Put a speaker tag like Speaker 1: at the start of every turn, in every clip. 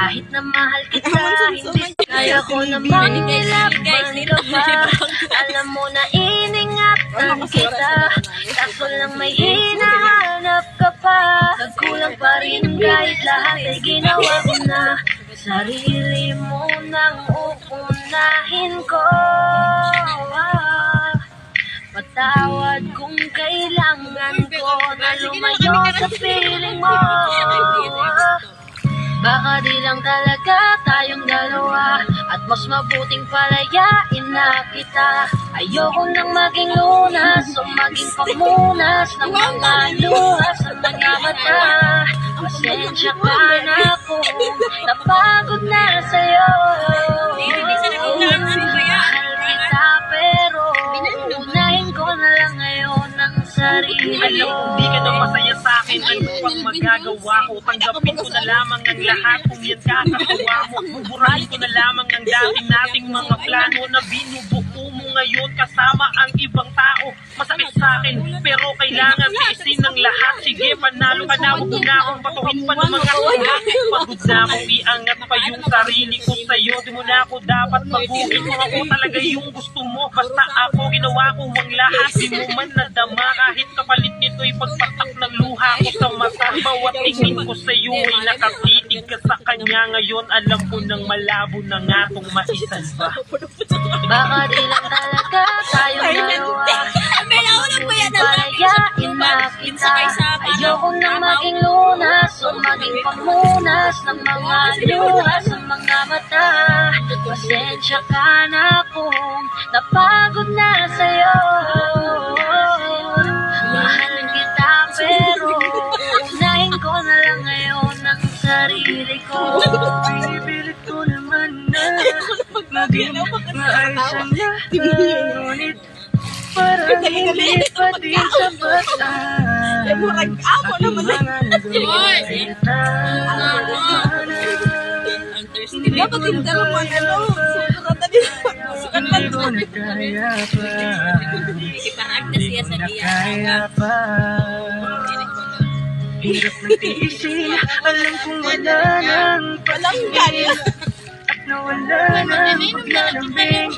Speaker 1: Kahit na mahal kita, hindi kaya ko namang ilaban ka pa. Alam mo na iningatan kita, kaso lang may hinahanap ka pa. Nagkulang pa rin kahit lahat ay ginawa ko na. Sarili mo nang uunahin ko. Patawad kung kailangan ko na lumayo sa piling mo. Baka di lang talaga tayong dalawa, at mas mabuting palayain na kita. Ayoko nang maging lunas o maging pamunas ng mga luha sa mga mata. Pasensya ka na kung napagod na sa'yo. Mahal kita pero unahin ko na lang ngayon ang sarili
Speaker 2: Alam kong di ka na masaya sa akin, ano pang magagawa ko? Tanggapin ko na lamang ang lahat kung yan kakatawa mo. Buburahin ko na lamang ang dating nating mga plano na binubuo mo ngayon kasama ang ibang tao. Masakit sa akin pero kailangan tiisin ng lahat. Sige, panalo ka na, huwag mo na akong patuhin pa ng mga kuha. Pagod na akong iangat pa yung sarili ko sa'yo. Di mo na ako dapat mabuhin kung ako talaga yung gusto mo. Basta ako ginawa ko ang lahat, di mo man nadama. Kahit kapalit nito'y pagpatak ng luha ko sa mata. Bawat tingin ko sa'yo ay nakatitig ka sa kanya. Ngayon alam ko nang malabo na nga kung maisalba.
Speaker 1: Baka di lang talaga tayong dalawa, at mabuting palayain na kita. Ayoko nang maging lunas o maging pamunas ng mga luha sa mga mata. Pasensya ka na kung napagod na sa'yo. Mahal kita pero unahin ko na lang ngayon ang sarili ko. Pinipilit ko naman na maging maayos ang lahat, ngunit parang hindi pa din sapat ang aking mga nagawa.
Speaker 3: Dapat hindi ka naman
Speaker 1: Hindi ko na kaya pa, hindi ko na kaya pa. Hirap ng tiisin, alam kong wala nang pag-ibig, at nawala nang paglalambing.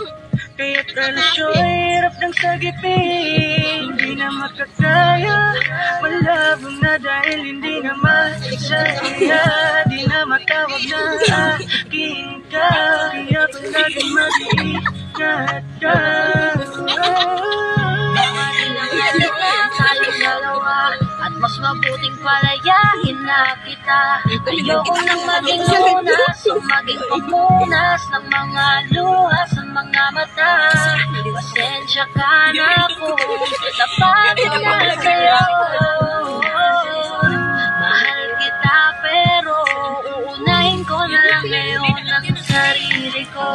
Speaker 1: Kaya't relasyon hirap ng sagipin, hindi na makakaya. Malabo na dahil hindi na masaya, di na matawag na aking ka. Kaya palaging mag-iingat ka. Tayong dalawa, at mas mabuting palayain na kita. Ayoko nang maging lunas o maging pamunas ng mga luha sa mga mata. Pasensya ka na kung napagod na sa'yo. Mahal kita pero uunahin ko na lang ngayon ang sarili ko.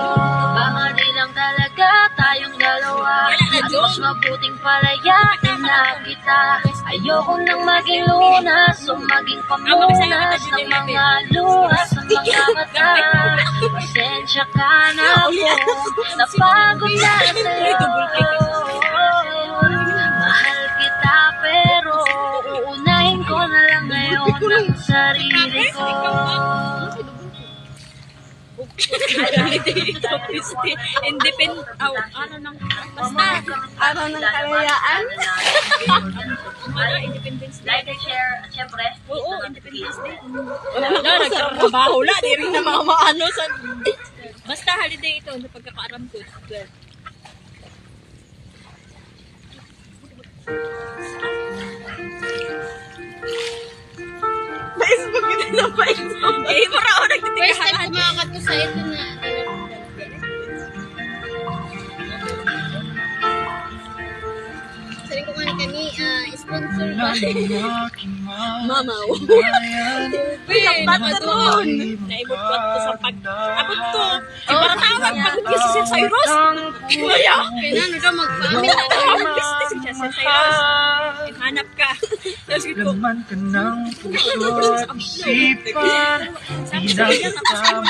Speaker 1: Baka di lang talaga tayong dalawa, at mas mabuting palayain na kita. Ayoko nang maging lunas o maging pamunas ng mga luha sa mga mata. Pasensya ka na kung napagod na sa'yo. Mahal kita pero uunahin ko na lang ngayon ang sarili ko.
Speaker 3: Independent. Araw ng kalayaan. Independence Day.
Speaker 1: Like and share, syempre.
Speaker 3: Oo, Independence Day. Nagtrabaho na. Di rin na mga maano sa... Basta holiday ito sa pagkakaaram ko. Facebook yun na Facebook. Eh, para ako nagtitikahan.
Speaker 4: First time kumakat ko sa ito na sabi ko kani sponsor ba?
Speaker 3: Mamaw. Isang patron. Naibot-bot ko sa pag-abot ko. Para tawag pagod ko si Sir Cyrus. Kaya.
Speaker 4: Pinano daw mag-family na
Speaker 3: Tawag business siya, Sir Cyrus. Hanap ka. Tapos ito.
Speaker 2: Laman ka ng puso at isipan, di na kita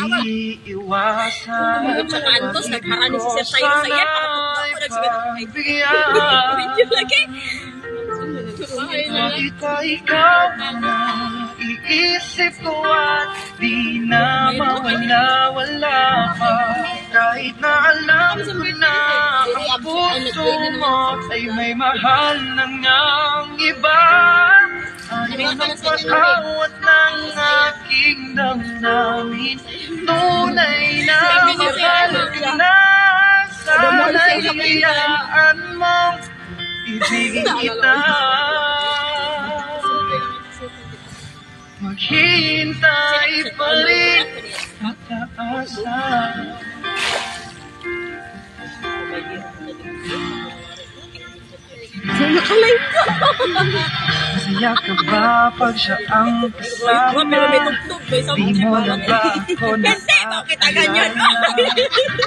Speaker 2: maiiwasan.
Speaker 3: Sa kantos, nagharani si Sir Cyrus sa iya. Para nagsabi. Video lagi.
Speaker 2: Ikaw na
Speaker 5: iisip ko at di na mawala-wala ka. Kahit na alam ko na ang puso mo ay may mahal na ngang iba. Ayaw ng pag-awat ng aking damdamin, tunay na mahal ka na. Sana'y hiyaan mong ibigin kita. Maghihintay pa rin at aasa. Masaya ka ba pag siya ang kasama? Di mo na ba ako
Speaker 3: ganyan.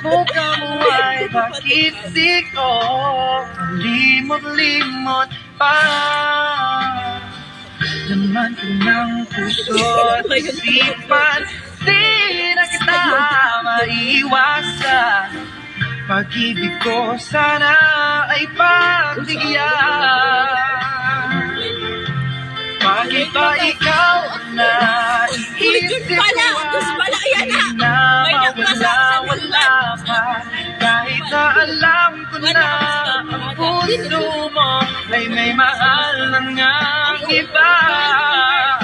Speaker 5: Mukha mo ay bakit di ko limot-limot pa? Laman ko ng puso at isipan, di na kita maiwasan. Pag-ibig ko sana ay pagbigyan. Bakit ba ikaw ang naiisip ko at di na mawala-wala ka? Kahit na alam ko na ang puso mo ay may mahal na ngang iba.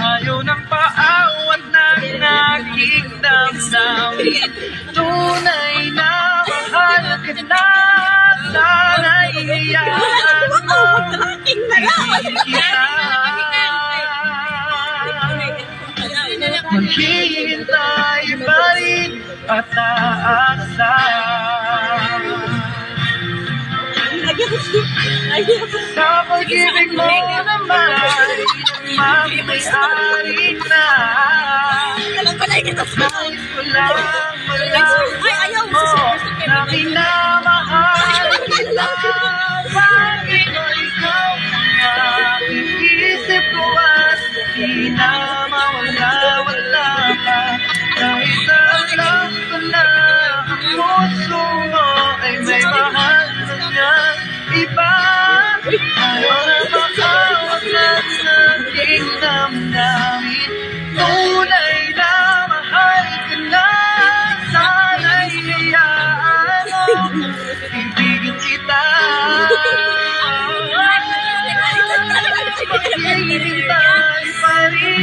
Speaker 5: Ayaw ng paawat ng aking damdamin, tunay na mahal ka na. Sana'y hiyaan mo ibigin kita. Maghihintay pa rin at aasa. Sa pag-ibig mo naman, mamay-ari na. Nais ko lang malaman mo na minamahal kita. Bakit ba ikaw na iisip ko at di na mawala-wala ka? Kahit na alam ko na ang puso mo ay may mahal na niyang iba. Ayaw na makawag ng aking damdamin, tunay na mahal ka na. Sana'y hiyaan mo ibigin kita. Maghihintay pa rin.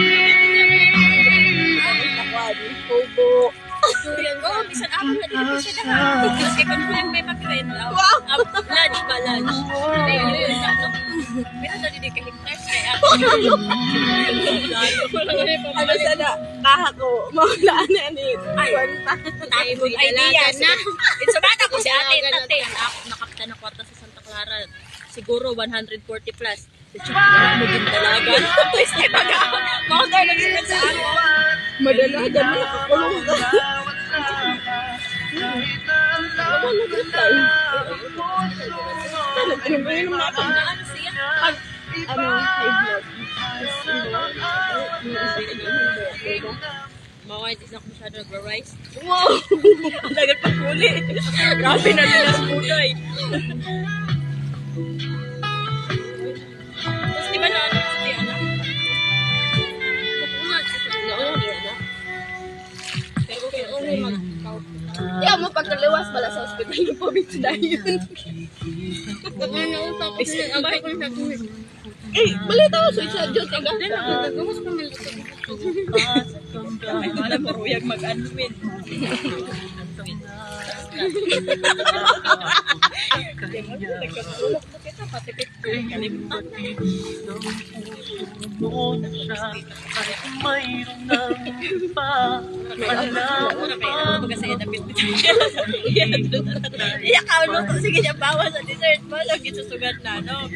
Speaker 3: Bisan ako na dito siya na. Kasi kung may pagkain lang. Lunch ba lunch? Meron na din kahintay kaya ako. Ano sana? Kaha ko. Maulaan na ni. Tayo mo idea na. It's bata ko si ate. Tate. Ako nakapta na kwarta sa Santa Clara. Siguro 140 plus. Mo din talaga. Please ay baga. Mautar na din sa ako. Madalaga mo nakakulong ka. Mga hindi na ako masyado nag-rise. Wow! Ang lagat pa huli. Grabe na nila sa buday. Tapos di ba na ano si Diana? Nauna ni Diana? Pero okay mag-count. Di mo pagkaliwas pala sa hospital ng COVID na yun.
Speaker 4: Baka nausap ko sila. Ang bahay ko na sa
Speaker 3: Eh, balita ko sa Diyos.
Speaker 4: Nagamos ko malito.
Speaker 3: Ay, malam maruyag mag-unwin.
Speaker 2: Mo na siya kahit mayroon ng iba.
Speaker 3: Iya ka, luto. Sige niya, bawas sa dessert mo. Lagi susugat na, no?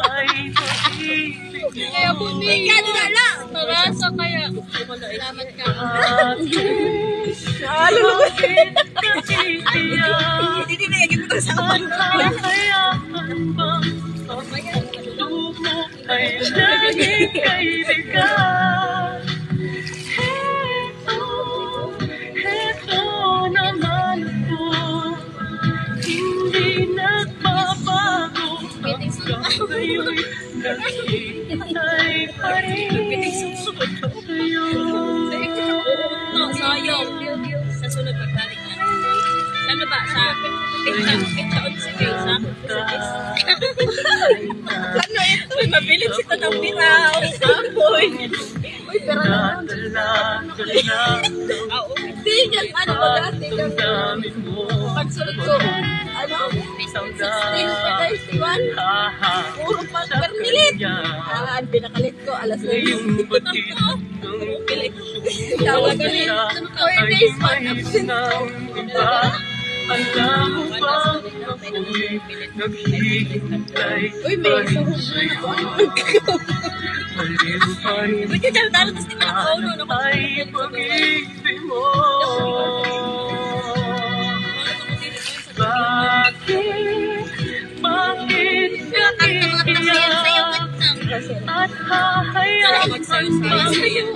Speaker 2: Ay, pag-ibig
Speaker 3: Kaya buti. Kaya na lang.
Speaker 4: Marasa kaya. Salamat ka.
Speaker 3: Hindi na yung ito sa akin.
Speaker 2: Ay laging kaibigan. Heto naman po, hindi nagbabago. Hanggang sa'yo'y naghihintay
Speaker 3: Susunod na. Oo, sayang. Sa sunod magbalik na. Ano ba? Sa pizza on si Grace, ha? Ano ito? Uy, mabilis ito ng biraw. Apoy. Uy, pero naman. Hindi, yan. Ano ba dati? Pagsunod ko. Ano? 16, 31. Puro pa per minute. Ang pinakalit ko, alas 9. Pilit. Tawag ka rin. 4 days man. Uy, may suhog na ako. Uy, kaya talo, tapos di ba nakauno?
Speaker 2: Bakit kailangan at hahayaan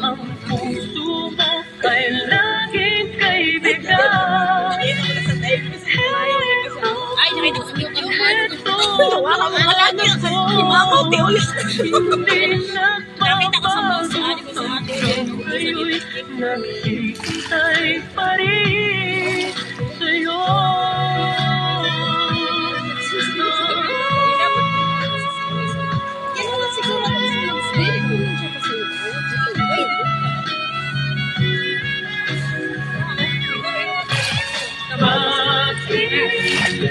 Speaker 2: ang puso mo ay laging kaibigan?
Speaker 3: Ay, nakita ko yung
Speaker 2: Ito
Speaker 3: wala mo kalado. Imabaw, di ulit.
Speaker 2: hindi
Speaker 3: Nakita ko sa mouse, ano ko sa ate.
Speaker 2: Ngayon naghihintay pa rin sa'yo.
Speaker 3: Yan naman siguro ako sa mouse. Hindi ko lang siya kasi. Wait.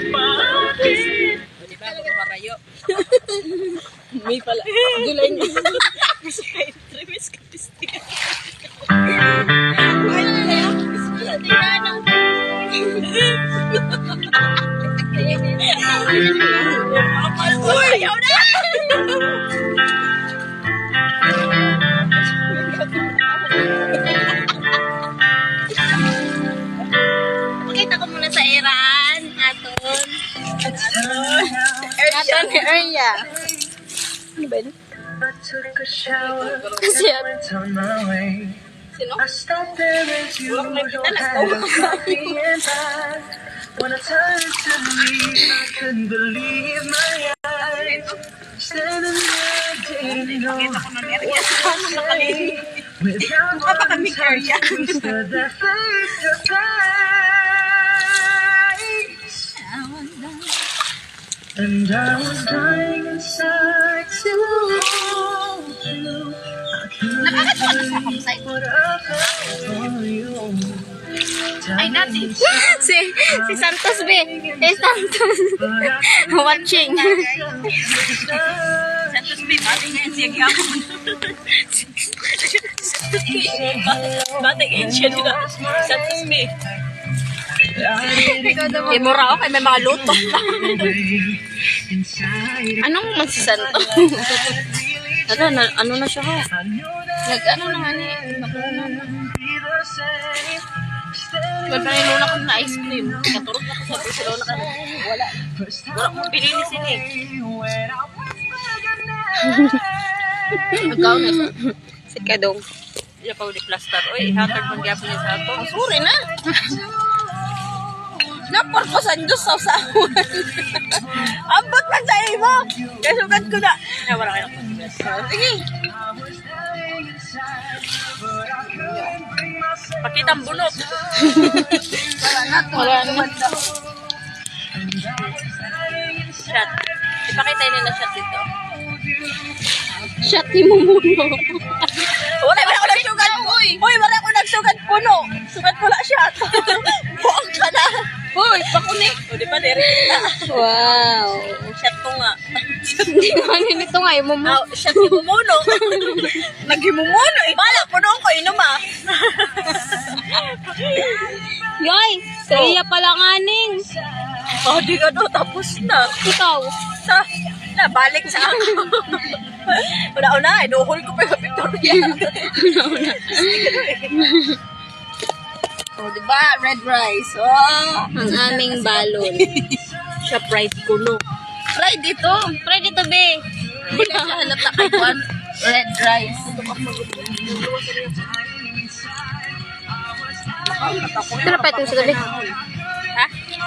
Speaker 2: Bakit?
Speaker 3: Diba, magkakarayo. May pala. Gulay niya. Kasi kahit tremes ka pistika. Ay, kaya ako pistika. Tinanang. Uy, ayaw na! Pakita ko muna sa Iran. Aton. Aton area. Ano ba yun? Kasi sino? Walang may pitalas daw.
Speaker 2: When I turn to leave, I couldn't believe my eyes. Standing there, didn't know what to say. Without one touch, we stood there face to face. And I was dying inside to hold you. I couldn't believe what I felt for you.
Speaker 4: Ay, dati. Si Santos, be. Si Santos. Watching.
Speaker 3: Santos B, bati ngayon siya gapon. Bati ngayon siya nila. Santos B.
Speaker 4: Imura ako kay may mga luto. Anong man si Santos? ano na siya ha? Nag-ano na nga ni. Nagkaniluna ko na ice cream. Katurot na ko sa Barcelona ka. Wala. Wala kong pinili sila eh. Magkaw na siya. Si Kadong.
Speaker 3: Diya pa uli plaster. Uy, hatag man gapon niya sa ato.
Speaker 4: Sorry na. Naporposan Diyos sa usawan. Ambot man sa iyo. Kasugat ko na.
Speaker 3: Ay, wala kayo.
Speaker 4: Sige.
Speaker 3: Pakita ang bunot.
Speaker 4: Wala na.
Speaker 3: Shot. Ipakita yun na shot dito.
Speaker 4: Shot ni Mumuno.
Speaker 3: Wala ako nagsugat. Uy, wala ako nagsugat puno. Sugat ko lang shot. Buang ka na.
Speaker 4: Uy, pakunik.
Speaker 3: O, di ba, Derek?
Speaker 4: Wow.
Speaker 3: Shot ko nga.
Speaker 4: Hindi nga nito nga, yung Mumuno.
Speaker 3: Ah, shot ni Mumuno. Nagimumuno. Bala, puno ko, inom ah.
Speaker 4: Yoy, Rhea pala nga ning.
Speaker 3: Oh, di ka no, tapos na.
Speaker 4: Ikaw.
Speaker 3: Nabalik sa ako. Una-una, inuhol ko pa yung Victoria.
Speaker 4: Oh, diba? Red rice. Oh, ang aming balon.
Speaker 3: Siya pride ko, no?
Speaker 4: Try dito. Try dito, be. Hindi na siya halata kay Juan. Red rice. Pero pa ito sa gabi.
Speaker 3: Ha?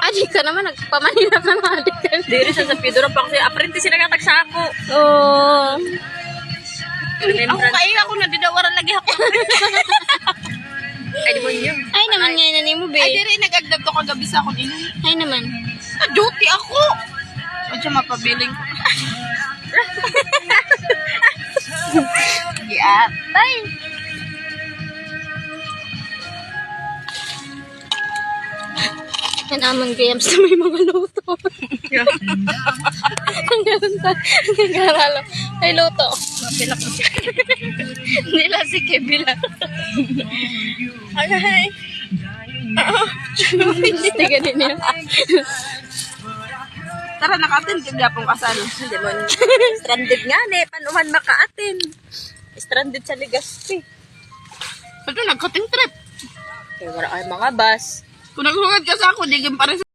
Speaker 4: Adik ka naman, nagpamanila ka na adik ka.
Speaker 3: Diri sa Pedro pa kasi apprentice sila katag sa ako.
Speaker 4: Oh.
Speaker 3: May gihap.
Speaker 4: Ay, di mo niyo.
Speaker 1: Ay naman ngayon na ni mo,
Speaker 3: Ay,
Speaker 1: be.
Speaker 3: dire, nag-agdag to kagabi sa akong inom.
Speaker 1: Ay naman.
Speaker 3: Sa duty ako. O siya mapabiling ko. Giyap.
Speaker 1: Ay. Yan amon gayam sa may mga luto. Ang ganun ta. Ang garalo. Ay luto.
Speaker 3: Mabilak ko siya.
Speaker 1: Nila si Kebila.
Speaker 3: Ay,
Speaker 1: Hindi ganun niya.
Speaker 3: tara, naka-attend ka gapong kasal. Hindi mo. Stranded nga, ne. Paano man maka-attend? Stranded sa Legazpi. Ito, nagkating trip.
Speaker 4: Kaya wala ay mga bus.
Speaker 3: Kung naghungad ka sa ako, digim pa rin